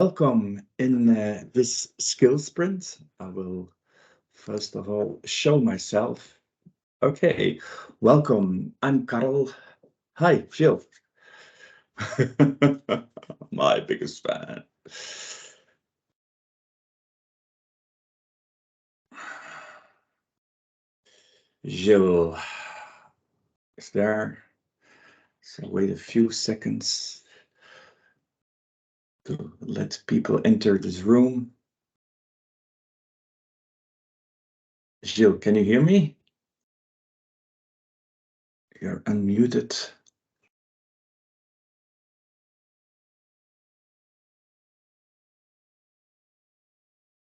Welcome in this skill sprint. I will first of all show myself. Okay, welcome. I'm Karel. Hi, Jill. My biggest fan. Jill is there. So wait a few seconds to let people enter this room. Jill, can you hear me? You're unmuted.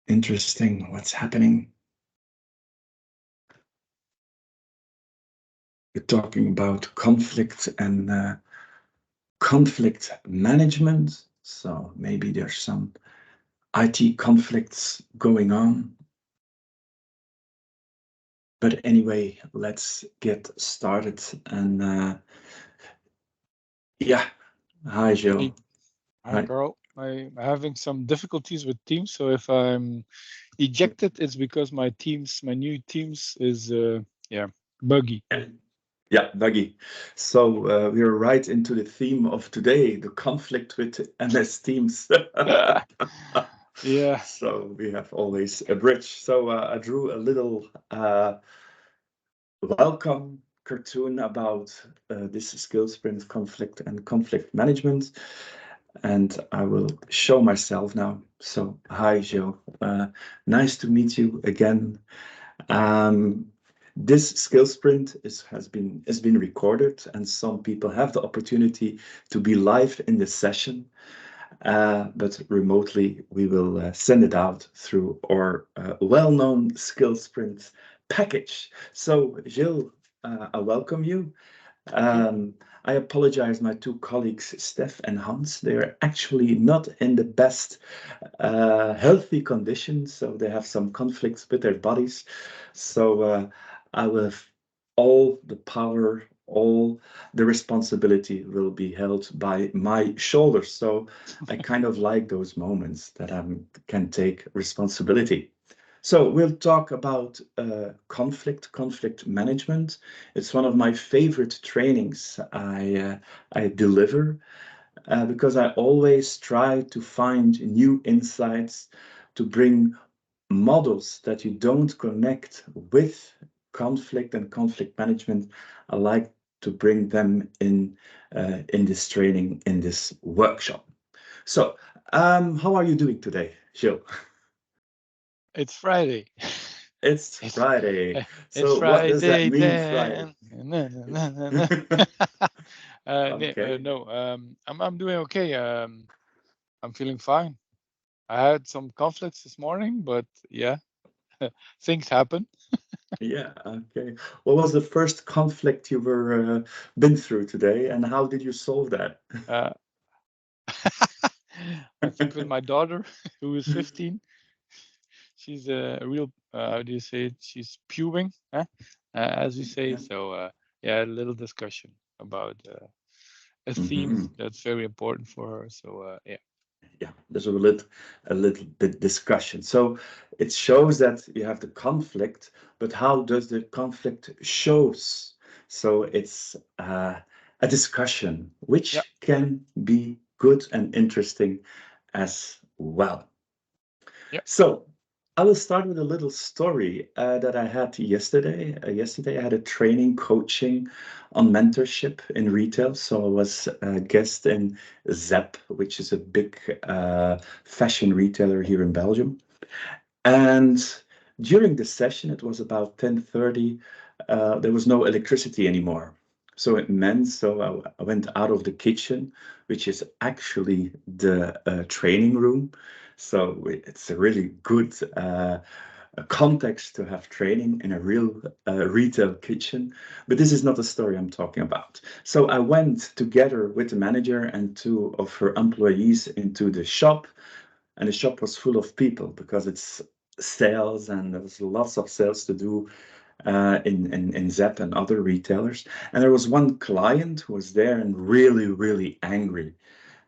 Interesting. What's happening? We're talking about conflict and conflict management. So maybe there's some IT conflicts going on. But anyway, let's get started. And yeah, hi, Jill. Hi, Hi. Carl. I'm having some difficulties with Teams, so if I'm ejected, it's because my new Teams is, buggy. Yeah, buggy. So we're right into the theme of today, the conflict with MS Teams. Yeah, So we have always a bridge. So I drew a little welcome cartoon about this skill sprint conflict and conflict management. And I will show myself now. So, hi, Joe. Nice to meet you again. Um, this skill sprint has been recorded, and some people have the opportunity to be live in the session. But remotely, we will send it out through our well-known skill sprint package. So, Gilles, I welcome you. thank you. I apologize, my two colleagues, Steph and Hans, they're actually not in the best healthy conditions, so they have some conflicts with their bodies. So I will have all the power, all the responsibility will be held by my shoulders. So I kind of like those moments that I can take responsibility. So we'll talk about conflict management. It's one of my favorite trainings I deliver because I always try to find new insights to bring models that you don't connect with conflict and conflict management. I like to bring them in this training, in this workshop. So, how are you doing today, Jill? It's Friday. It's It's Friday. it's So, what does that Friday mean, Friday? then. Na, na, na, na. Okay. No, I'm doing okay. I'm feeling fine. I had some conflicts this morning, but yeah, things happen. Yeah, okay. What was the first conflict you were been through today, and how did you solve that? Uh, I think with my daughter, who is 15, she's a real, how do you say it? She's puberting, huh? As we say. Yeah. So, yeah, a little discussion about a theme Hmm. that's very important for her. So, yeah. Yeah, there's a little bit discussion. So it shows that you have the conflict, but how does the conflict shows? So it's a discussion, Yeah. which can be good and interesting as well. Yeah. So I will start with a little story that I had yesterday. Yesterday, I had a training coaching on mentorship in retail. So I was a guest in Zep, which is a big fashion retailer here in Belgium. And during the session, it was about 10:30. There was no electricity anymore. So it meant I went out of the kitchen, which is actually the training room. So it's a really good context to have training in a real retail kitchen. But this is not the story I'm talking about. So I went together with the manager and two of her employees into the shop, and the shop was full of people because it's sales and there was lots of sales to do in Zep and other retailers. And there was one client who was there and really, really angry.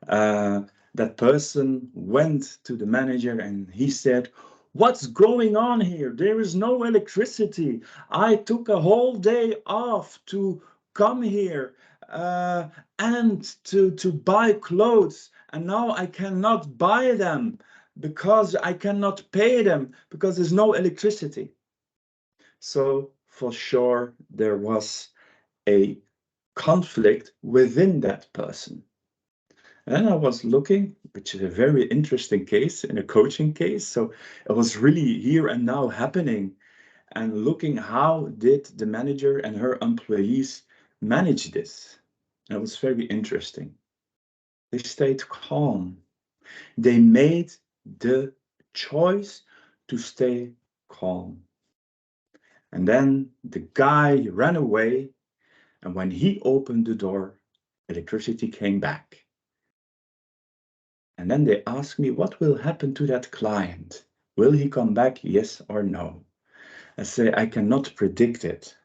Uh, that person went to the manager and he said, "What's going on here? There is no electricity. I took a whole day off to come here and to buy clothes, and now I cannot buy them because I cannot pay them because there's no electricity." So for sure, there was a conflict within that person. And I was looking, which is a very interesting case in a coaching case. So it was really here and now happening, and looking how did the manager and her employees manage this. And it was very interesting. They stayed calm. They made the choice to stay calm. And then the guy ran away, and when he opened the door, electricity came back. And then they ask me, what will happen to that client? Will he come back, yes or no? I say, I cannot predict it.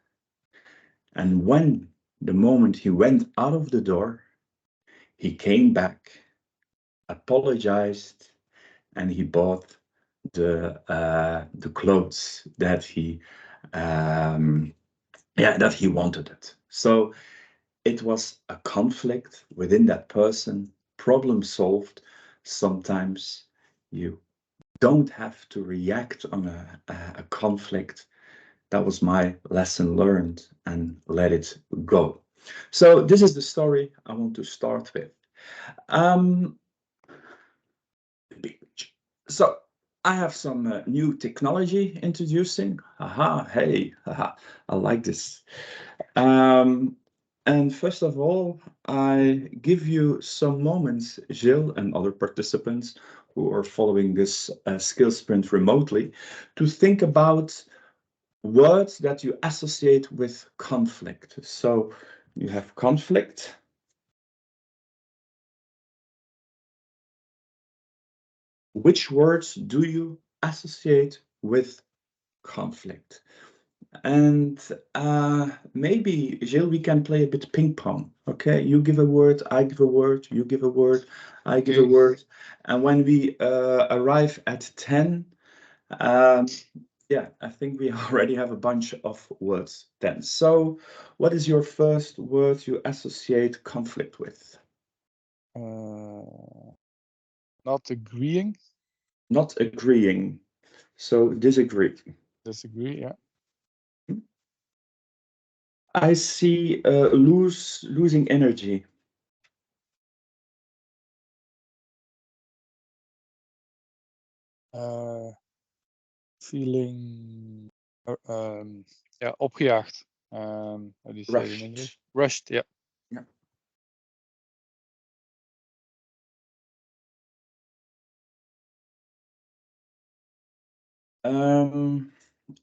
And when the moment he went out of the door, he came back, apologized, and he bought the clothes that he that he wanted it. So it was a conflict within that person, problem solved. Sometimes you don't have to react on a conflict. That was my lesson learned, and let it go. So this is the story I want to start with. So I have some new technology introducing. Haha, hey, haha, I like this. And first of all, I give you some moments, Gilles and other participants who are following this skill sprint remotely, to think about words that you associate with conflict. So you have conflict. Which words do you associate with conflict? And maybe, Gilles, we can play a bit ping pong. Okay, you give a word, I give a word, you give a word, I give a word. And when we arrive at 10, yeah, I think we already have a bunch of words then. So what is your first word you associate conflict with? Not agreeing. Not agreeing. So disagree. Disagree, yeah. I see losing energy. Feeling yeah, opgejaagd. How do you say it in English? Rushed, yeah. Yeah.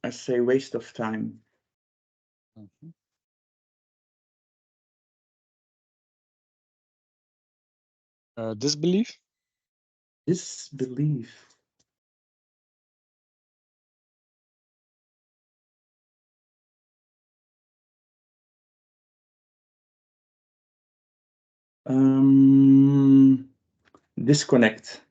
I say waste of time. Disbelief. Disbelief. Disconnect.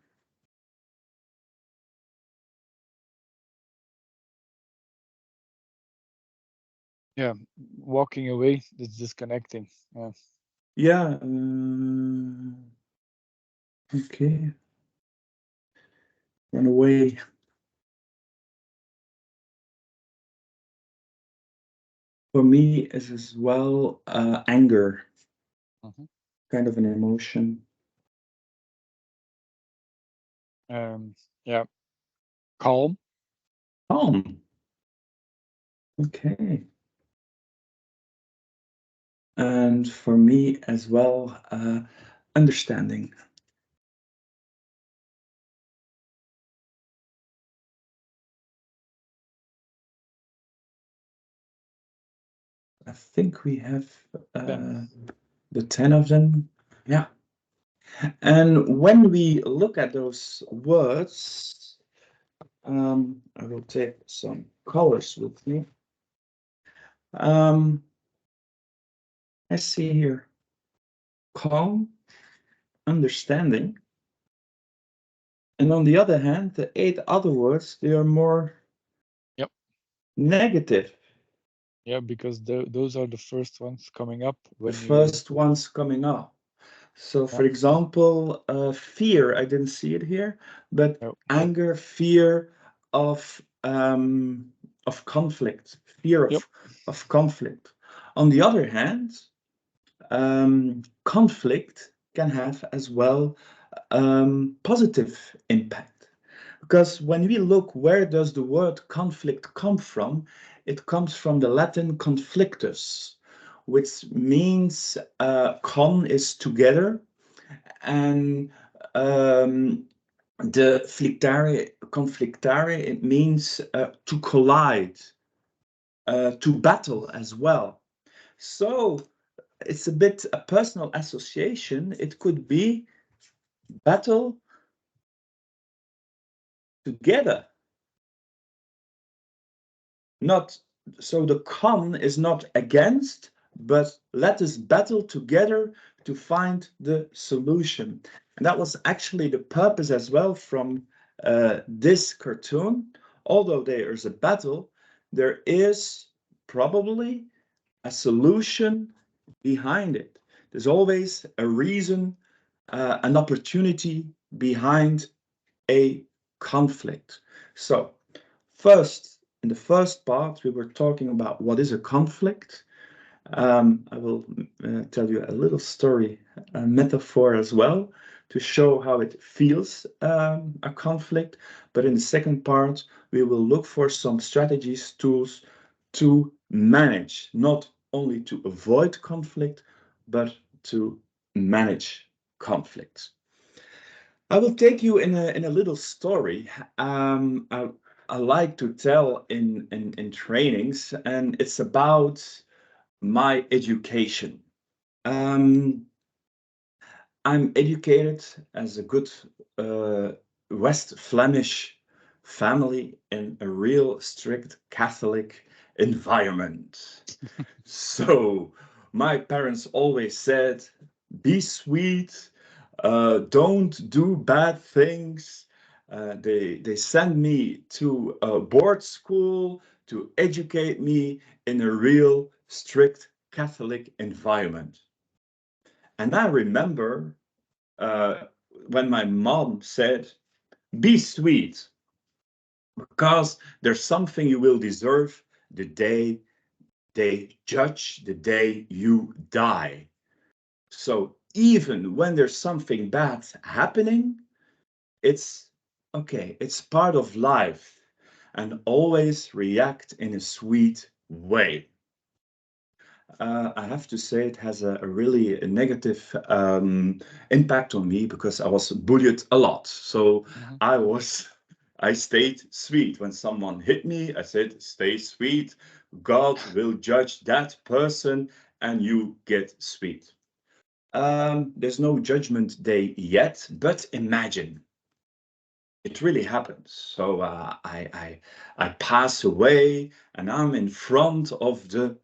Yeah, walking away, it's disconnecting. Yeah. Yeah. Okay. Run away. For me, is as well anger. Kind of an emotion. Yeah. Calm. Calm. Okay. And for me as well, understanding. I think we have the 10 of them. Yeah. And when we look at those words, I will take some colors with me. I see here calm, understanding, And on the other hand, the 8 other words, they are more Yep. negative. Yeah, because those are the first ones coming up The when you. first ones coming up. So, for Yeah. example, fear, I didn't see it here, but No. anger, fear of conflict, fear Yep. of conflict. On the other hand, conflict can have as well positive impact. Because when we look, where does the word conflict come from? It comes from the Latin conflictus, which means con is together, and the conflictare, it means to collide, to battle as well. So it's a bit a personal association. It could be battle together. Not so the con is not against, but let us battle together to find the solution. And that was actually the purpose as well from this cartoon. Although there is a battle, there is probably a solution behind it. There's always a reason, an opportunity behind a conflict. So, first, in the first part, we were talking about what is a conflict. I will tell you a little story, a metaphor as well, to show how it feels a conflict. But in the second part, we will look for some strategies, tools to manage, not only to avoid conflict, but to manage conflicts. I will take you in a little story. I like to tell in trainings, and it's about my education. Um, I'm educated as a good West Flemish family in a real strict Catholic environment. So my parents always said, be sweet, don't do bad things. They send me to a board school to educate me in a real strict Catholic environment. And I remember uh, when my mom said, be sweet, because there's something you will deserve the day they judge, the day you die. So even when there's something bad happening, it's okay, it's part of life, and always react in a sweet way. I have to say it has a really negative impact on me because I was bullied a lot. So I stayed sweet. When someone hit me, I said, stay sweet. God will judge that person and you get sweet. There's no judgment day yet, but imagine it really happens. So I pass away and I'm in front of the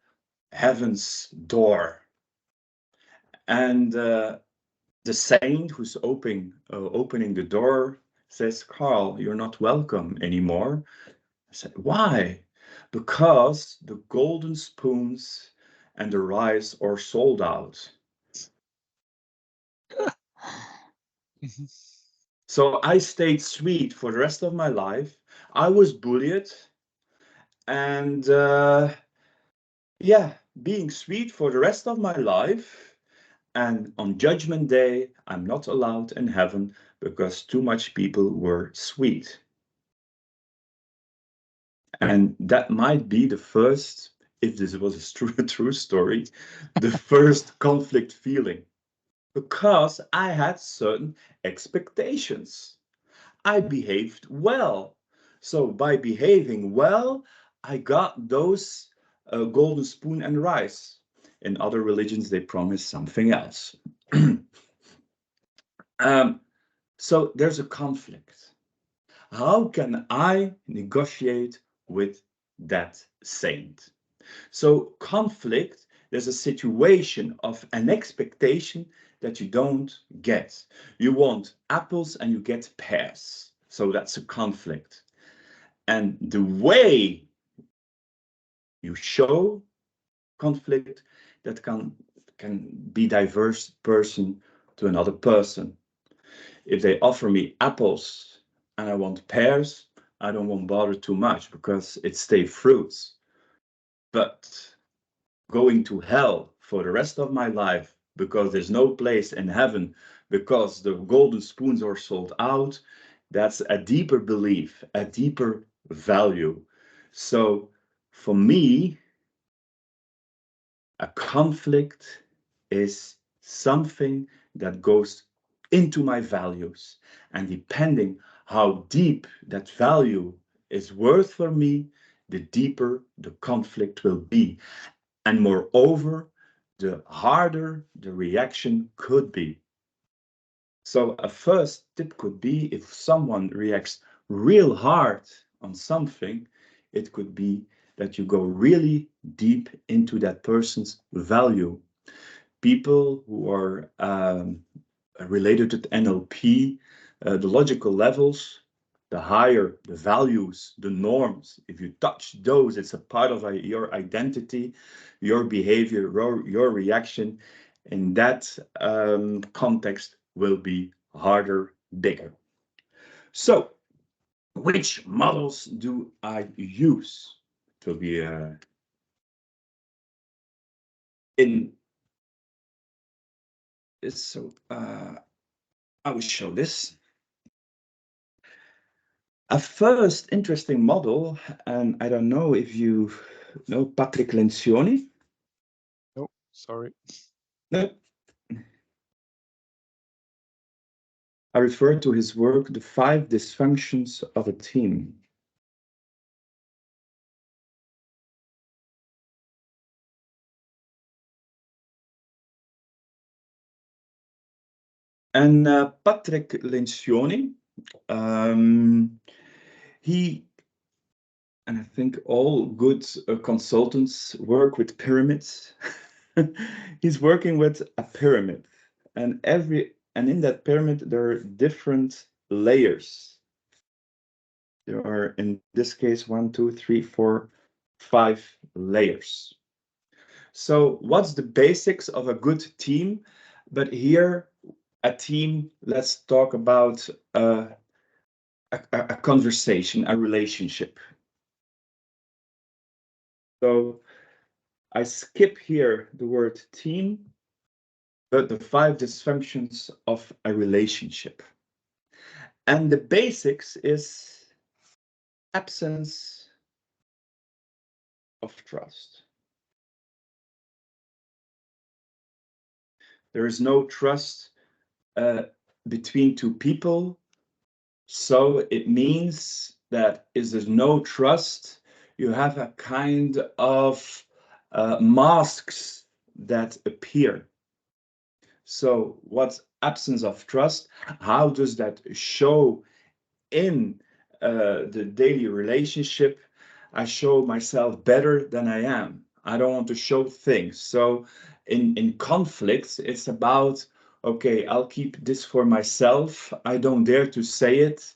heaven's door. And the saint who's opening the door says, Carl, you're not welcome anymore. I said, why? Because the golden spoons and the rice are sold out. So I stayed sweet for the rest of my life. I was bullied. And yeah, being sweet for the rest of my life. And on Judgment Day, I'm not allowed in heaven because too much people were sweet. And that might be the first, if this was a true story, the first conflict feeling. Because I had certain expectations. I behaved well. So by behaving well, I got those golden spoon and rice. In other religions, they promise something else. So there's a conflict. How can I negotiate with that saint? So conflict, there's a situation of an expectation that you don't get. You want apples and you get pears. So that's a conflict. And the way you show conflict, that can be diverse person to another person. If they offer me apples and I want pears, I don't want bother too much because it's stay fruits. But going to hell for the rest of my life because there's no place in heaven because the golden spoons are sold out, that's a deeper belief, a deeper value. So for me, a conflict is something that goes into my values, and depending how deep that value is worth for me, the deeper the conflict will be. And moreover, the harder the reaction could be. So a first tip could be, if someone reacts real hard on something, it could be that you go really deep into that person's value. People who are related to NLP, the logical levels, the higher the values, the norms, if you touch those, it's a part of your identity, your behavior, your reaction. In that context will be harder, bigger. So, which models do I use to be in this? So, I will show this. A first interesting model, and I don't know if you know Patrick Lencioni. No, sorry. No. I refer to his work, The 5 Dysfunctions of a Team. And Patrick Lencioni, he, and I think all good consultants work with pyramids. He's working with a pyramid, and in that pyramid there are different layers. There are, in this case, 1, 2, 3, 4, 5 layers. So what's the basics of a good team? But here, a team, let's talk about a conversation, a relationship. So I skip here the word team, but the 5 dysfunctions of a relationship. And the basics is absence of trust. There is no trust between two people. So it means that if there's no trust, you have a kind of masks that appear. So what's absence of trust? How does that show in the daily relationship? I show myself better than I am. I don't want to show things. So in conflicts, it's about, okay, I'll keep this for myself. I don't dare to say it.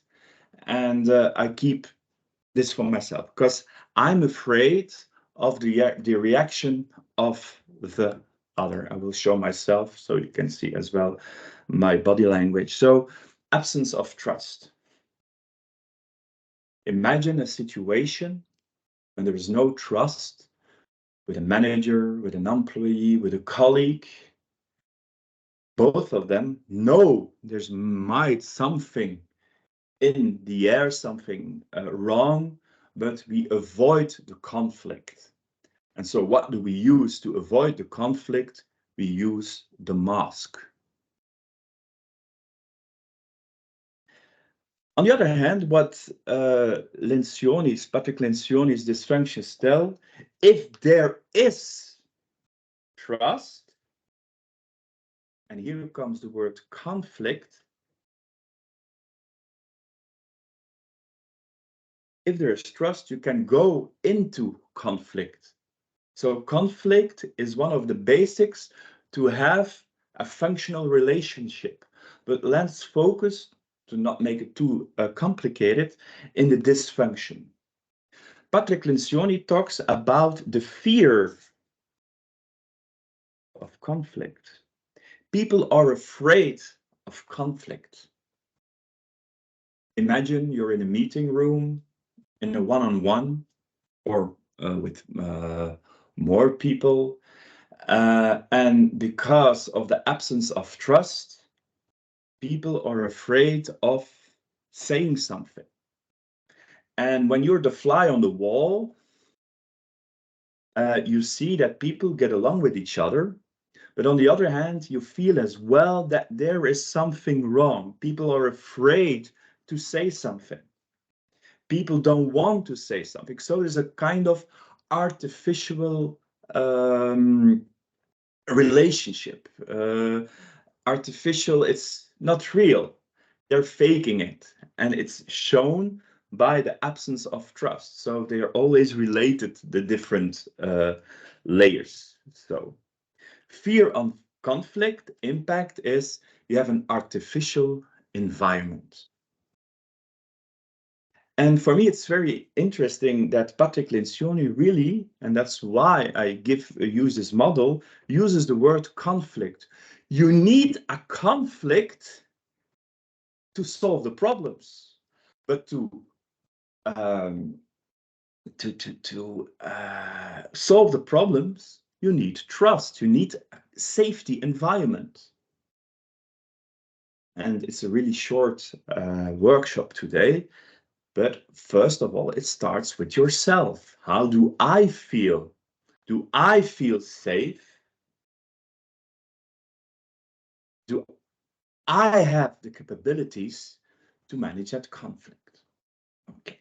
And I keep this for myself because I'm afraid of the reaction of the other. I will show myself so you can see as well my body language. So absence of trust. Imagine a situation when there is no trust with a manager, with an employee, with a colleague. Both of them know there's might something in the air, something wrong, but we avoid the conflict. And so what do we use to avoid the conflict? We use the mask. On the other hand, what Patrick Lencioni's dysfunctions tell, if there is trust, and here comes the word conflict, if there is trust, you can go into conflict. So conflict is one of the basics to have a functional relationship. But let's focus, to not make it too complicated, in the dysfunction. Patrick Lencioni talks about the fear of conflict. People are afraid of conflict. Imagine you're in a meeting room, in a one-on-one, or with more people, and because of the absence of trust, people are afraid of saying something. And when you're the fly on the wall, you see that people get along with each other. But on the other hand, you feel as well that there is something wrong. People are afraid to say something. People don't want to say something. So there's a kind of artificial relationship. Artificial, it's not real. They're faking it. And it's shown by the absence of trust. So they are always related, the different layers. So fear of conflict impact is you have an artificial environment. And for me, it's very interesting that Patrick Lencioni really, and that's why I use this model, uses the word conflict. You need a conflict to solve the problems, but to solve the problems, you need trust. You need a safety environment. And it's a really short workshop today. But first of all, it starts with yourself. How do I feel? Do I feel safe? Do I have the capabilities to manage that conflict? Okay.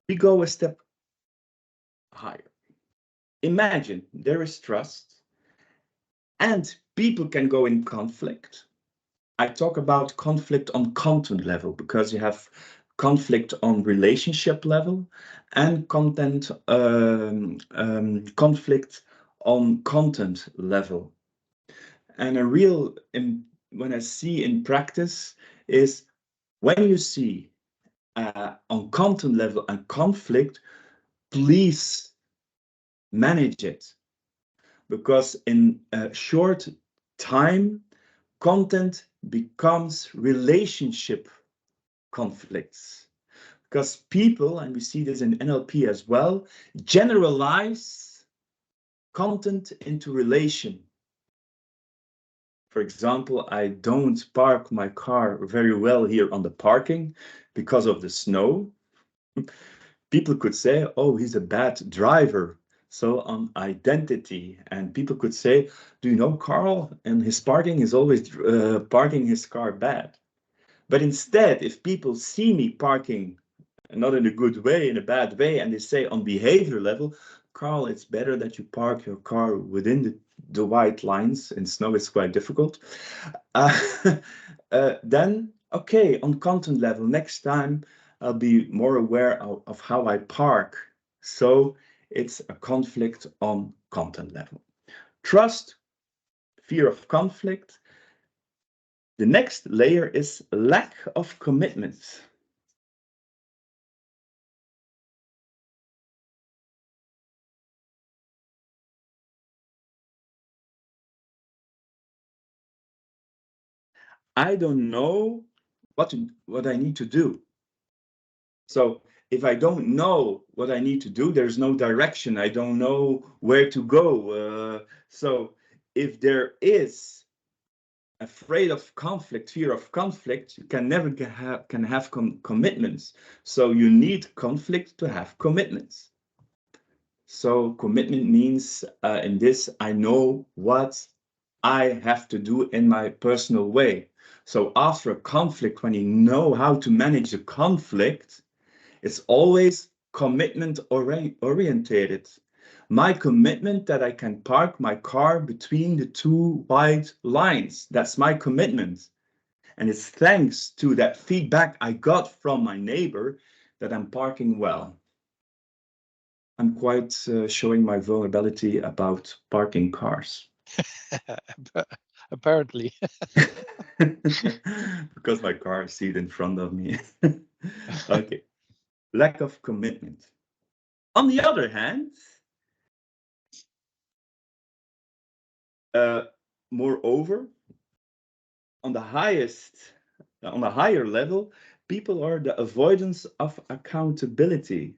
We go a step higher. Imagine there is trust and people can go in conflict. I talk about conflict on content level because you have conflict on relationship level and conflict on content level. And a real, when I see in practice, is when you see on content level and conflict, please manage it. Because in a short time, content becomes relationship conflicts. Because people, and we see this in NLP as well, generalize content into relation. For example, I don't park my car very well here on the parking because of the snow. People could say, oh, he's a bad driver. So on identity, and people could say, do you know Carl? And his parking is always parking his car bad. But instead, if people see me parking not in a good way, in a bad way, and they say on behavior level, Carl, it's better that you park your car within the white lines. In snow, it's quite difficult. Then, okay, on content level, next time I'll be more aware of how I park. So it's a conflict on content level. Trust, fear of conflict. The next layer is lack of commitment. I don't know what I need to do. So if I don't know what I need to do, there's no direction. I don't know where to go. So if there is afraid of conflict, fear of conflict, you can never have commitments. So you need conflict to have commitments. So commitment means in this, I know what I have to do in my personal way. So after a conflict, when you know how to manage the conflict, it's always commitment orientated. My commitment that I can park my car between the two white lines. That's my commitment. And it's thanks to that feedback I got from my neighbor that I'm parking well. I'm quite showing my vulnerability about parking cars. apparently. Because my car seat in front of me. Okay, lack of commitment. On the other hand, moreover, on the higher level, people are the avoidance of accountability.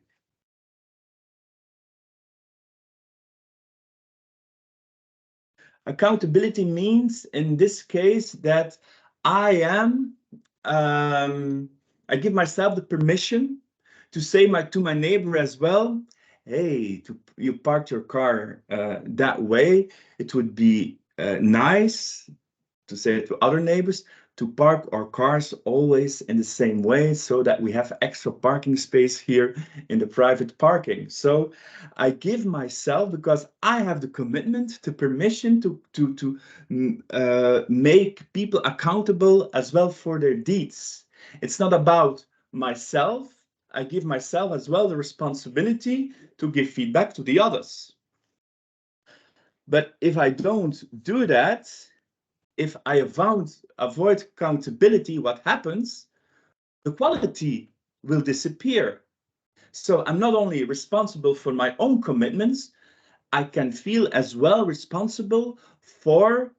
Accountability means, in this case, that I give myself the permission to say to my neighbor as well, hey, you parked your car that way. It would be nice to say it to other neighbors, to park our cars always in the same way so that we have extra parking space here in the private parking. So I give myself, because I have the commitment, to permission to make people accountable as well for their deeds. It's not about myself. I give myself as well the responsibility to give feedback to the others. But if I don't do that, if I avoid accountability, what happens? The quality will disappear. So I'm not only responsible for my own commitments, I can feel as well responsible for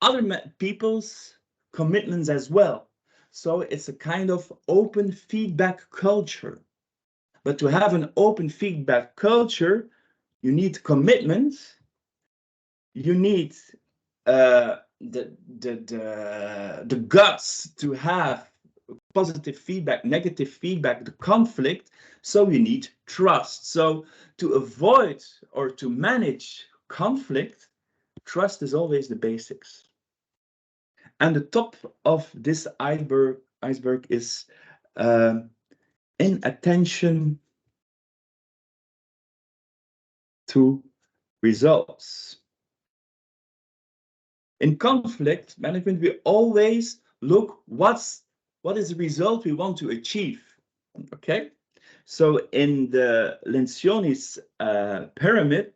other people's commitments as well. So it's a kind of open feedback culture. But to have an open feedback culture, you need commitment, you need the guts to have positive feedback, negative feedback, the conflict. So you need trust. So to avoid or to manage conflict, trust is always the basics. And the top of this iceberg is inattention to results. In conflict management, we always look what is the result we want to achieve. Okay, so in the Lencioni's pyramid,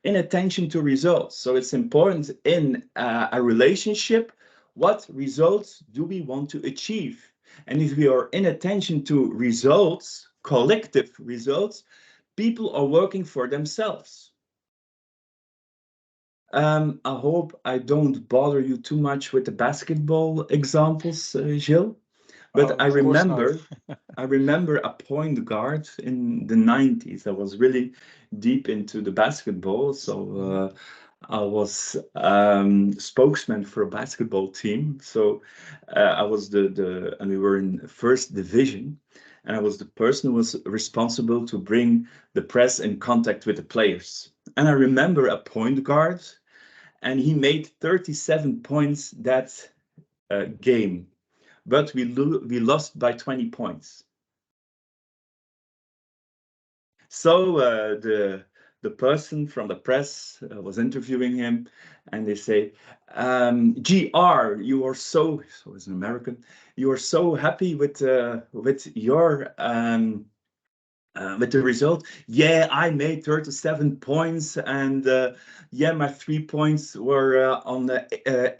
inattention to results. So it's important in a relationship, what results do we want to achieve? And if we are inattention to results, collective results, people are working for themselves. I hope I don't bother you too much with the basketball examples, Gilles. But I Of course not. remember a point guard in the 90s. I was really deep into the basketball, so I was spokesman for a basketball team. So I was and we were in first division, and I was the person who was responsible to bring the press in contact with the players. And I remember a point guard, and he made 37 points that game, but we lost by 20 points. So the person from the press was interviewing him, and they say, "GR, you are so as an American, you are so happy with your with the result." Yeah, I made 37 points, and yeah, my 3 points were on the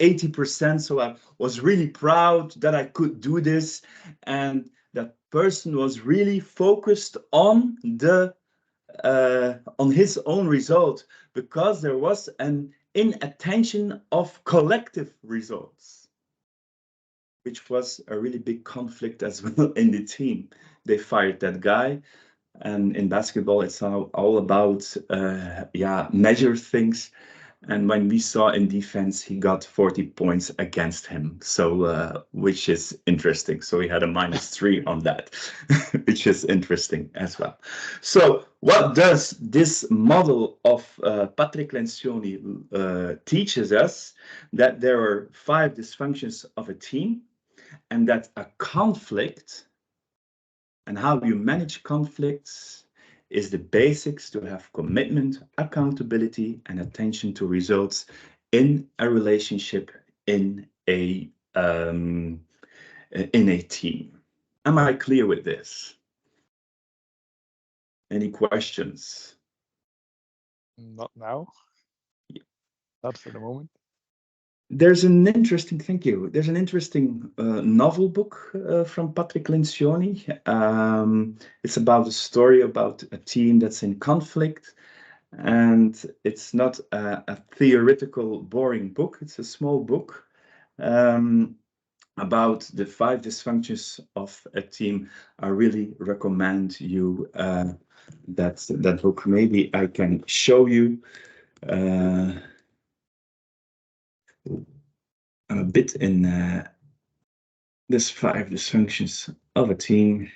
80%. So I was really proud that I could do this. And that person was really focused on his own result, because there was an inattention of collective results, which was a really big conflict as well in the team. They fired that guy. And in basketball, it's all about measure things. And when we saw in defense, he got 40 points against him. So which is interesting. So he had a -3 on that, which is interesting as well. So what does this model of Patrick Lencioni teaches us? That there are 5 dysfunctions of a team, and that a conflict and how you manage conflicts is the basics to have commitment, accountability, and attention to results in a relationship, in a team. Am I clear with this? Any questions? Not now. Not for the moment. There's an interesting, thank you. There's an interesting novel book from Patrick Lencioni. It's about a story about a team that's in conflict, and it's not a theoretical, boring book. It's a small book about the 5 dysfunctions of a team. I really recommend you that book. Maybe I can show you. I'm a bit in this 5 dysfunctions of a team.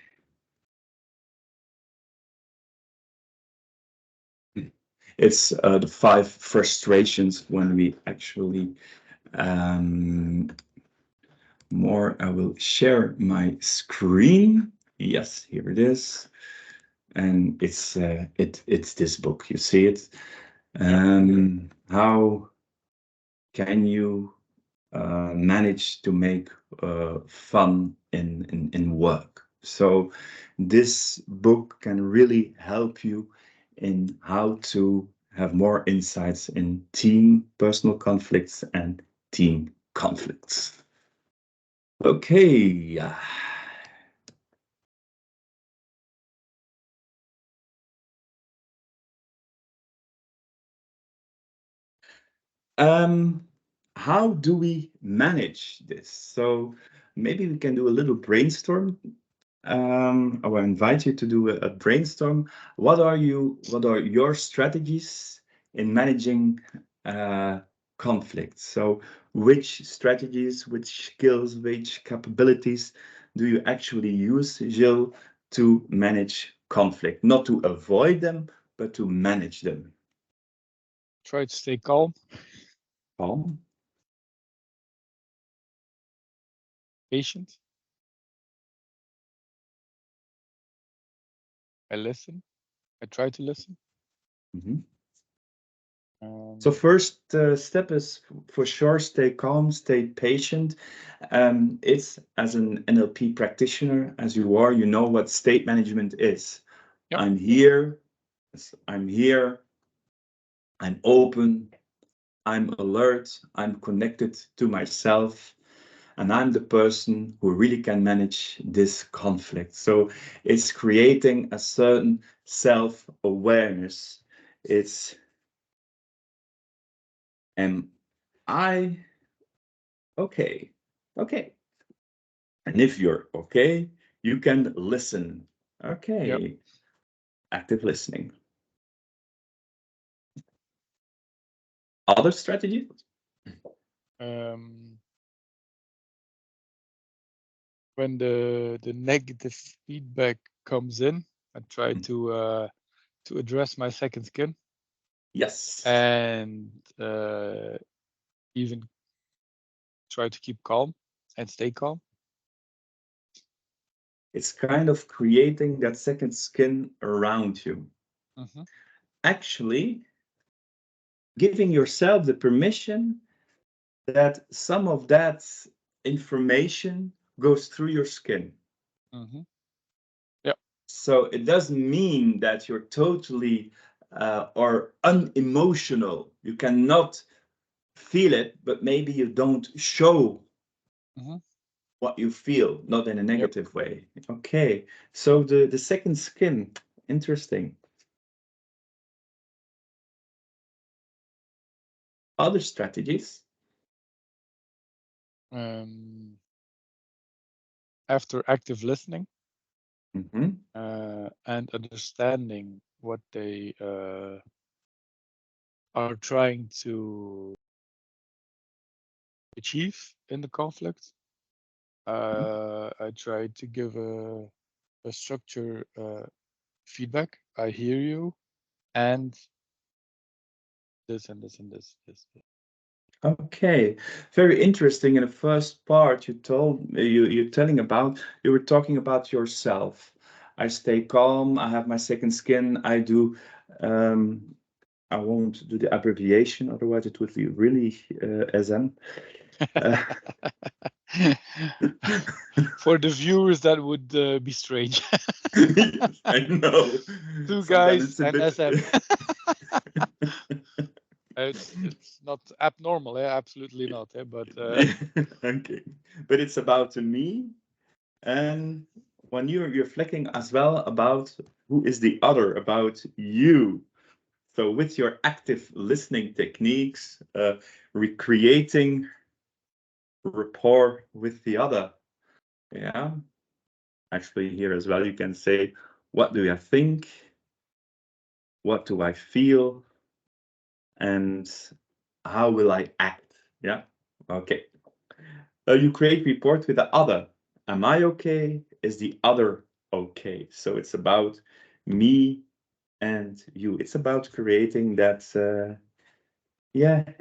It's the 5 frustrations when we actually more. I will share my screen. Yes, here it is, and it's this book. You see it. How can you manage to make fun in work? So this book can really help you in how to have more insights in team personal conflicts and team conflicts. Okay. How do we manage this? So maybe we can do a little brainstorm. I will invite you to do a brainstorm. What are your strategies in managing conflict? So which strategies, which skills, which capabilities do you actually use, Gilles, to manage conflict? Not to avoid them, but to manage them. Try to stay calm. Calm. Patient. I listen. I try to listen. Mm-hmm. So first step is for sure, stay calm, stay patient. It's as an NLP practitioner, as you are, you know what state management is. Yep. I'm here, I'm open, I'm alert, I'm connected to myself, and I'm the person who really can manage this conflict. So it's creating a certain self-awareness. It's am I okay? Okay. And if you're okay, you can listen. Okay. Yep. Active listening. Other strategies? When the negative feedback comes in, I try to address my second skin. Yes. And even try to keep calm and stay calm. It's kind of creating that second skin around you. Mm-hmm. Actually, giving yourself the permission that some of that information goes through your skin. Mm-hmm. Yeah. So it doesn't mean that you're totally or unemotional. You cannot feel it, but maybe you don't show what you feel, not in a negative way. Okay, so the second skin, interesting. Other strategies? After active listening and understanding what they are trying to achieve in the conflict, I try to give a structure feedback. I hear you, and this and this and this. Okay, very interesting. In the first part, you were talking about yourself. I stay calm. I have my second skin. I do. I won't do the abbreviation, otherwise it would be really SM. For the viewers, that would be strange. Yes, I know. Two guys and SM. It's not abnormal, absolutely not. But okay, but it's about me, and when you're reflecting as well about who is the other, about you. So with your active listening techniques, recreating rapport with the other. Yeah. Actually, here as well, you can say, what do I think? What do I feel? And how will I act? Yeah. Okay. You create rapport with the other. Am I okay? Is the other okay? So it's about me and you. It's about creating that,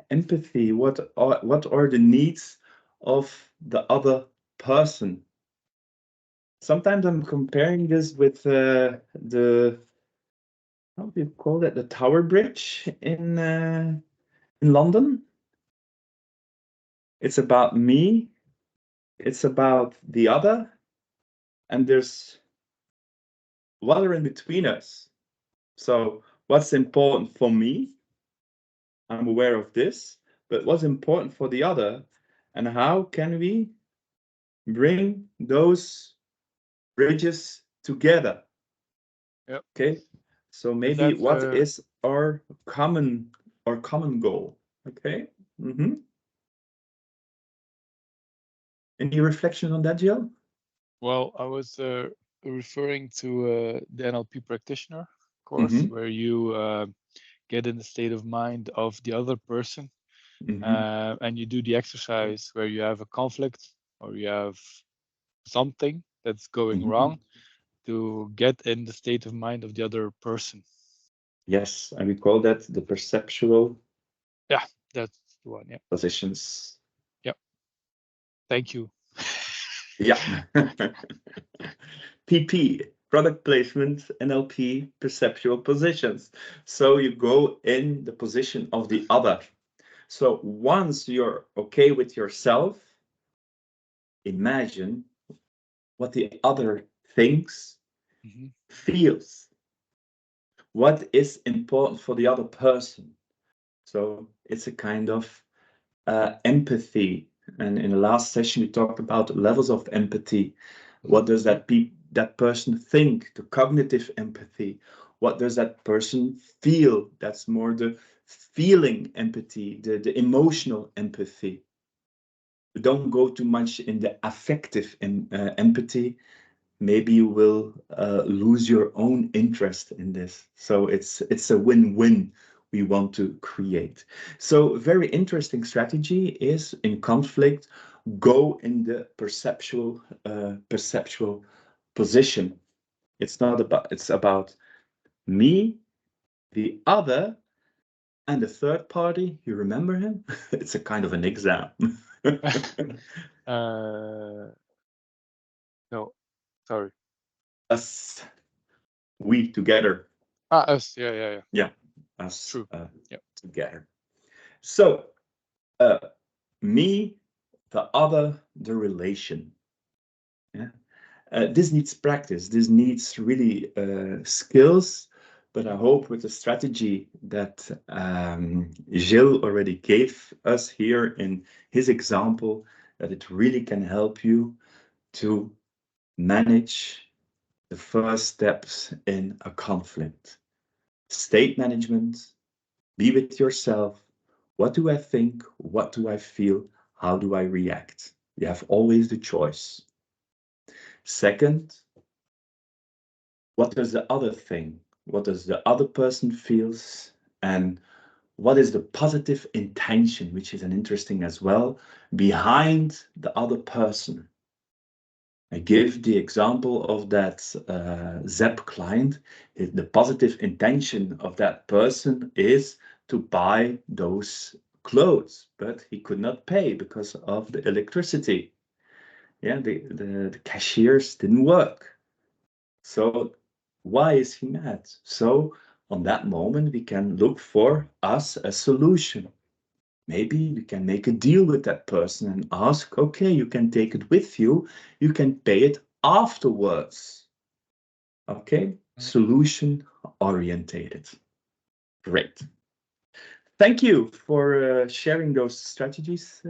empathy. What are the needs of the other person? Sometimes I'm comparing this with the, how do you call that, the Tower Bridge in London. It's about me, it's about the other, and there's water in between us. So what's important for me, I'm aware of this, but what's important for the other, and how can we bring those bridges together? Yep. Okay, so maybe what is our common goal? Okay. Any reflection on that, Jill? Well, I was referring to the NLP practitioner course, where you get in the state of mind of the other person, and you do the exercise where you have a conflict or you have something that's going wrong, to get in the state of mind of the other person. Yes, and we call that the perceptual. Yeah, that's the one. Yeah. Positions. Yeah. Thank you. Yeah. PP, product placement, NLP, perceptual positions. So you go in the position of the other. So once you're okay with yourself, imagine what the other thinks, feels, what is important for the other person. So it's a kind of empathy. And in the last session, we talked about levels of empathy. What does that person think? The cognitive empathy. What does that person feel? That's more the feeling empathy, the emotional empathy. Don't go too much in the affective empathy. Maybe you will lose your own interest in this. So it's a win-win we want to create. So very interesting strategy is in conflict, go in the perceptual position. It's about me, the other, and the third party. You remember him? It's a kind of an exam. No, sorry. Us, we together. Us. Yeah. Yeah, us. True. Yeah. Together. So, me, the other, the relation. Yeah. This needs practice. This needs really skills. But I hope with the strategy that Gilles already gave us here in his example, that it really can help you to manage the first steps in a conflict. State management, be with yourself. What do I think? What do I feel? How do I react? You have always the choice. Second, what does the other think? What does the other person feels? And what is the positive intention, which is an interesting as well, behind the other person? I give the example of that ZEP client. The positive intention of that person is to buy those clothes, but he could not pay because of the electricity. Yeah, the cashiers didn't work. So why is he mad? So on that moment, we can look for us a solution. Maybe we can make a deal with that person and ask, okay, you can take it with you. You can pay it afterwards. Okay, solution orientated. Great. Thank you for sharing those strategies,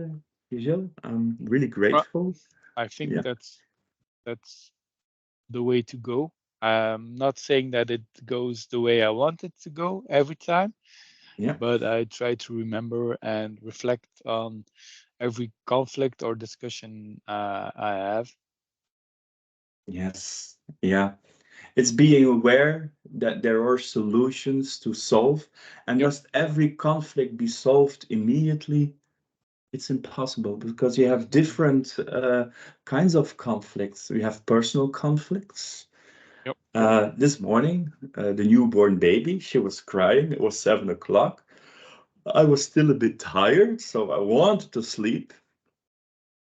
Gilles. I'm really Well, grateful. I think Yeah, that's the way to go. I'm not saying that it goes the way I want it to go every time, yeah, but I try to remember and reflect on every conflict or discussion I have. yes, yeah. It's being aware that there are solutions to solve, and Yep. does every conflict be solved immediately? It's impossible because you have different kinds of conflicts. We have personal conflicts. Yep. This morning, the newborn baby, she was crying. It was 7 o'clock. I was still a bit tired, so I wanted to sleep.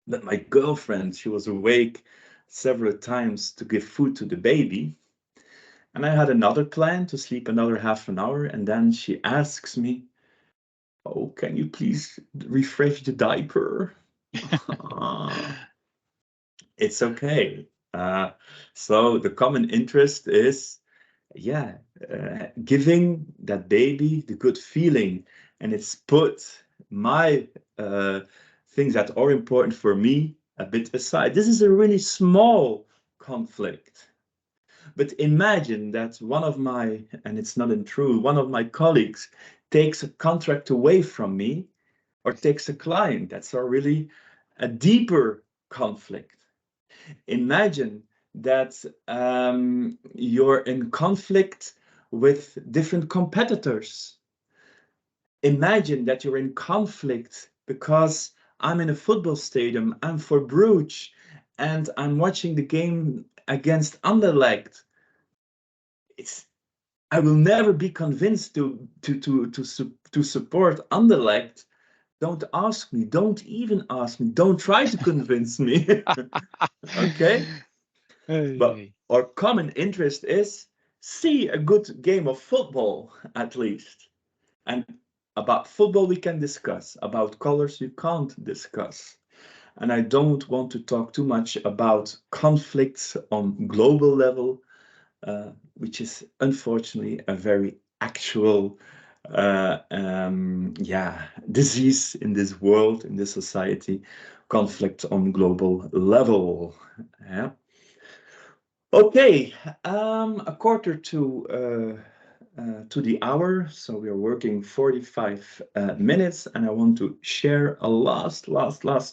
But my girlfriend, she was awake several times to give food to the baby. And I had another plan to sleep another half an hour. And then she asks me, "Oh, can you please refresh the diaper?" It's okay. So the common interest is, yeah, giving that baby the good feeling, and it's put my things that are important for me a bit aside. This is a really small conflict. But imagine that one of my, and it's not untrue, one of my colleagues takes a contract away from me or takes a client. That's a really a deeper conflict. Imagine that you're in conflict with different competitors. Imagine that you're in conflict because I'm in a football stadium, I'm for Bruges, and I'm watching the game against Anderlecht. It's I will never be convinced to support Anderlecht. Don't ask me. Don't even ask me. Don't try to convince me. Okay? But Hey. our common interest is see a good game of football at least. And about football we can discuss. About colors you can't discuss. And I don't want to talk too much about conflicts on global level, which is unfortunately a very actual disease in this world, in this society, conflict on global level. Yeah. Okay, a quarter to the hour, so we are working 45 minutes, and I want to share a last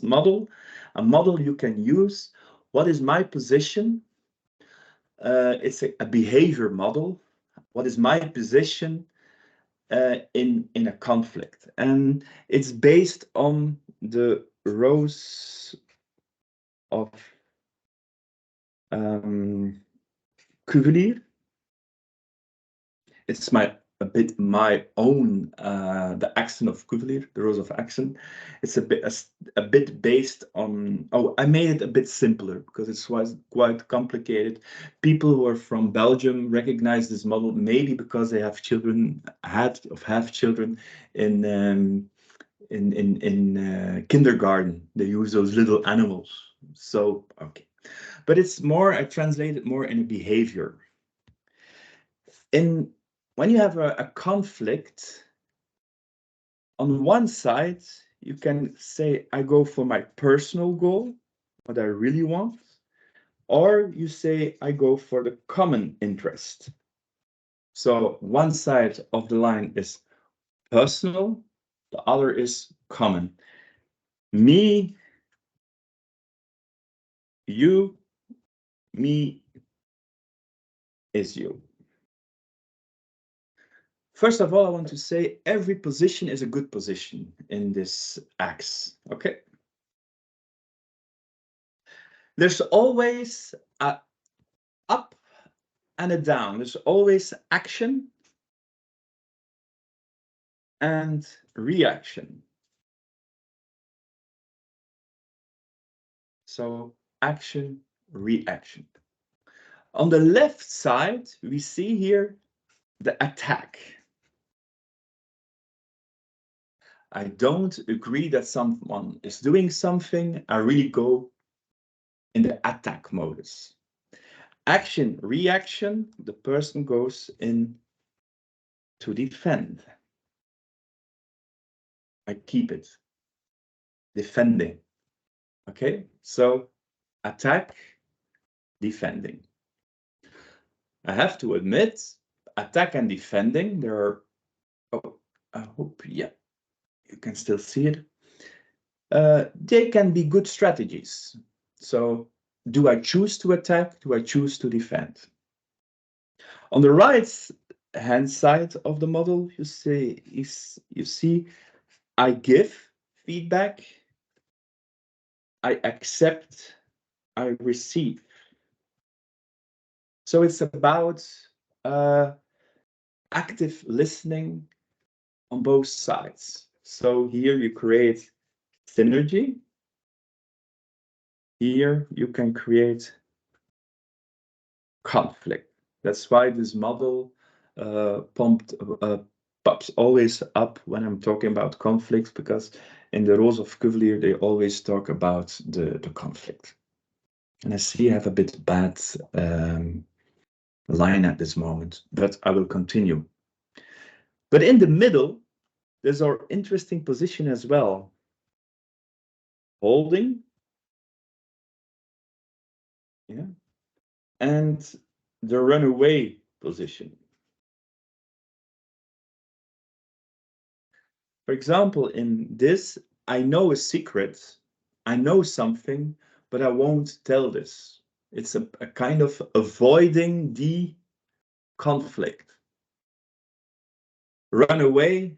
model, a model you can use. What is my position? It's a behavior model. What is my position in a conflict? And it's based on the rows of Cuvier. It's a bit my own the accent of Cuvier, the rose of accent. It's a bit based on. Oh, I made it a bit simpler because it was quite complicated. People who are from Belgium recognize this model maybe because they have children, have children in kindergarten. They use those little animals. So okay, but it's more. I translate it more in a behavior. In when you have a conflict, on one side, you can say, I go for my personal goal, what I really want, or you say, I go for the common interest. So one side of the line is personal, the other is common. Me, you, me is you. First of all, I want to say every position is a good position in this axe, okay? There's always a up and a down. There's always action and reaction. So action, reaction. On the left side, we see here the attack. I don't agree that someone is doing something. I really go in the attack modus. Action, reaction, the person goes in to defend. I keep it. Defending. Okay, so attack, defending. I have to admit, attack and defending, there are, oh, I hope, yeah, you can still see it. They can be good strategies. So do I choose to attack? Do I choose to defend? On the right hand side of the model, you see, I give feedback, I accept, I receive. So it's about active listening on both sides. So here you create synergy. Here you can create conflict. That's why this model pops always up when I'm talking about conflicts, because in the Rose of Cuvelier, they always talk about the conflict. And I see I have a bit bad line at this moment, but I will continue. But in the middle, there's our interesting position as well. Holding, yeah, and the runaway position. For example, in this, I know a secret, I know something, but I won't tell this. It's a kind of avoiding the conflict. Run away.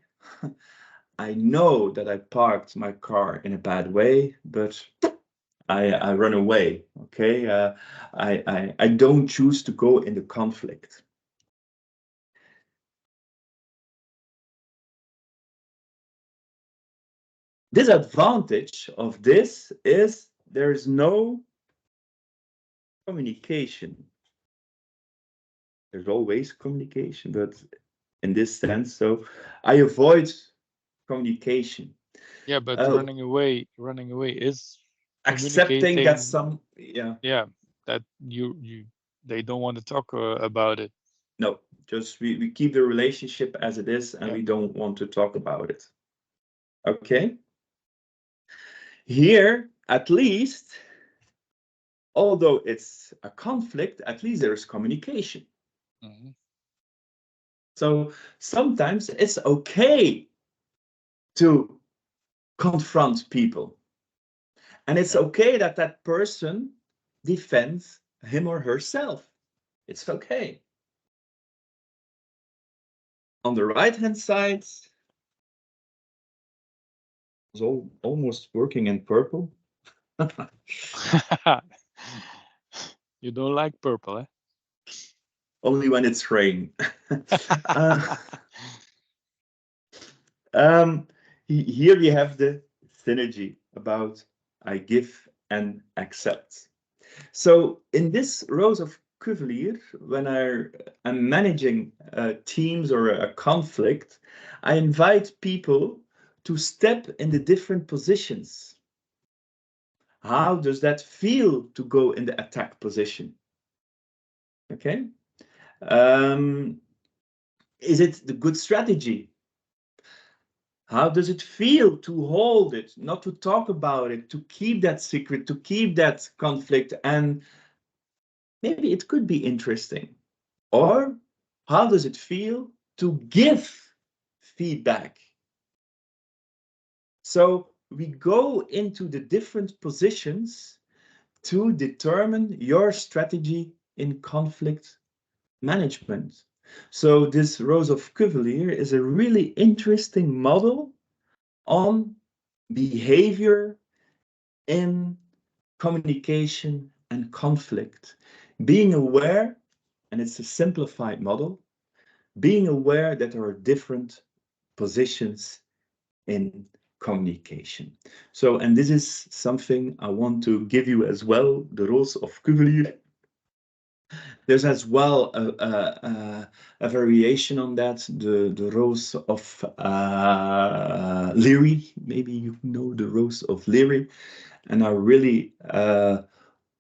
I know that I parked my car in a bad way, but I run away. Okay, I don't choose to go in the conflict. Disadvantage of this is there is no communication. There's always communication, but in this sense, so I avoid communication. Yeah, but running away is Accepting that some, yeah, that they don't want to talk about it. No, just we keep the relationship as it is, and Yeah. we don't want to talk about it. Okay. Here, at least, although it's a conflict, at least there is communication. Mhm. So sometimes it's okay to confront people. And it's okay that that person defends him or herself. It's okay. On the right-hand side, it's almost working in purple. You don't like purple, eh? Only when it's rain. Here we have the synergy about I give and accept. So in this Rose of Cuvelier, when I'm managing teams or a conflict, I invite people to step in the different positions. How does that feel to go in the attack position? Okay. Is it the good strategy? How does it feel to hold it, not to talk about it, to keep that secret, to keep that conflict? And maybe it could be interesting. Or how does it feel to give feedback? So we go into the different positions to determine your strategy in conflict management. So this Rose of Cuvelier is a really interesting model on behavior in communication and conflict. Being aware, and it's a simplified model, being aware that there are different positions in communication. So, and this is something I want to give you as well, the Rose of Cuvelier. There's as well a variation on that, the Rose of Leary. Maybe you know the Rose of Leary, and I really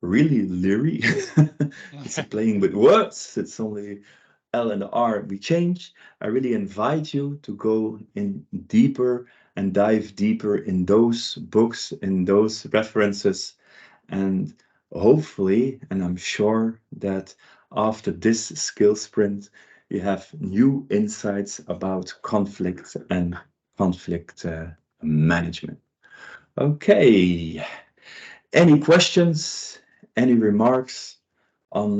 leery. It's a playing with words. It's only L and R we change. I really invite you to go in deeper and dive deeper in those books, in those references. And hopefully, and I'm sure that after this skill sprint, you have new insights about conflict and conflict management. Okay. Any questions? Any remarks on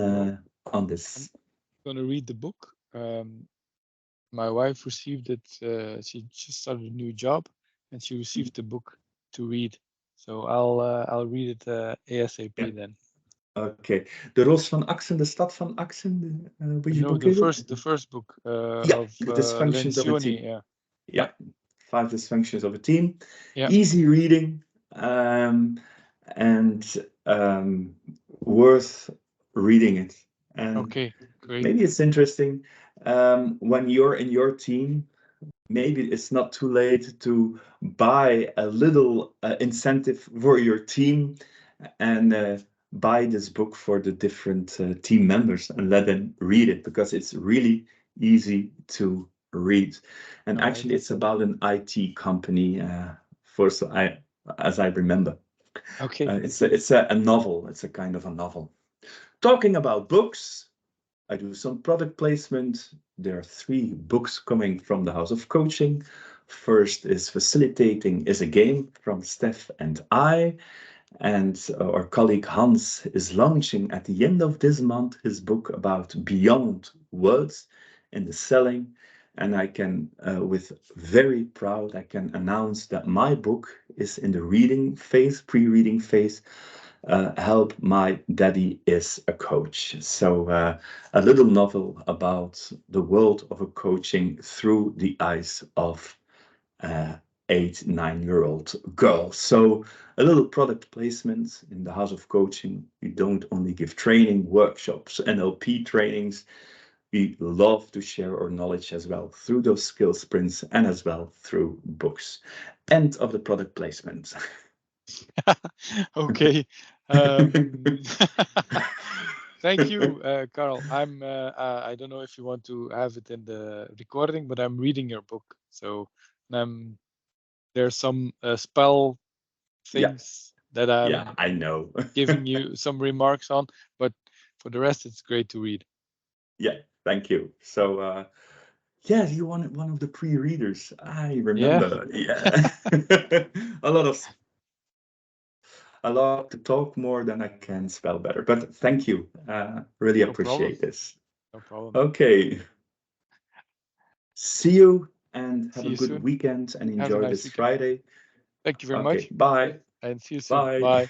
this? I'm gonna read the book. My wife received it. She just started a new job, and she received the book to read. So I'll read it ASAP Yeah. then. Okay. De Roos van Axen, de Stad van Axen. Which No, book is it? the first book Yeah, of the dysfunctions of a Lencioni. team. Yeah, Yeah, 5 dysfunctions of a team. yeah. Easy reading, and worth reading it. And Okay, great. maybe it's interesting when you're in your team. Maybe it's not too late to buy a little incentive for your team and buy this book for the different team members and let them read it, because it's really easy to read. And All right. actually, it's about an IT company. As I remember, Okay. it's a novel. It's a kind of a novel. Talking about books, I do some product placement. There are 3 books coming from the House of Coaching. First is Facilitating is a Game from Steph and I. And our colleague Hans is launching at the end of this month his book about beyond words in the selling. And I can, with very proud, I can announce that my book is in the reading phase, pre-reading phase. Help, My Daddy is a Coach. So a little novel about the world of a coaching through the eyes of 8, 9-year-old girl. So a little product placement in the House of Coaching. We don't only give training, workshops, NLP trainings. We love to share our knowledge as well through those skill sprints and as well through books. End of the product placement. Okay. Thank you, Carl. I don't know if you want to have it in the recording, but I'm reading your book. So there's some spell Yeah, things that I'm I know. giving you some remarks on, but for the rest, it's great to read. Yeah, thank you. So, yeah, you wanted one of the pre-readers. I Yeah. remember. Yeah. A lot to talk more than I can spell better. But thank you. Really No problem. appreciate this. No problem. Okay. See you and have See a you good soon. weekend and Have a enjoy nice this weekend. Friday. Thank you very Okay. much, Bye. and see you soon. Bye. Bye.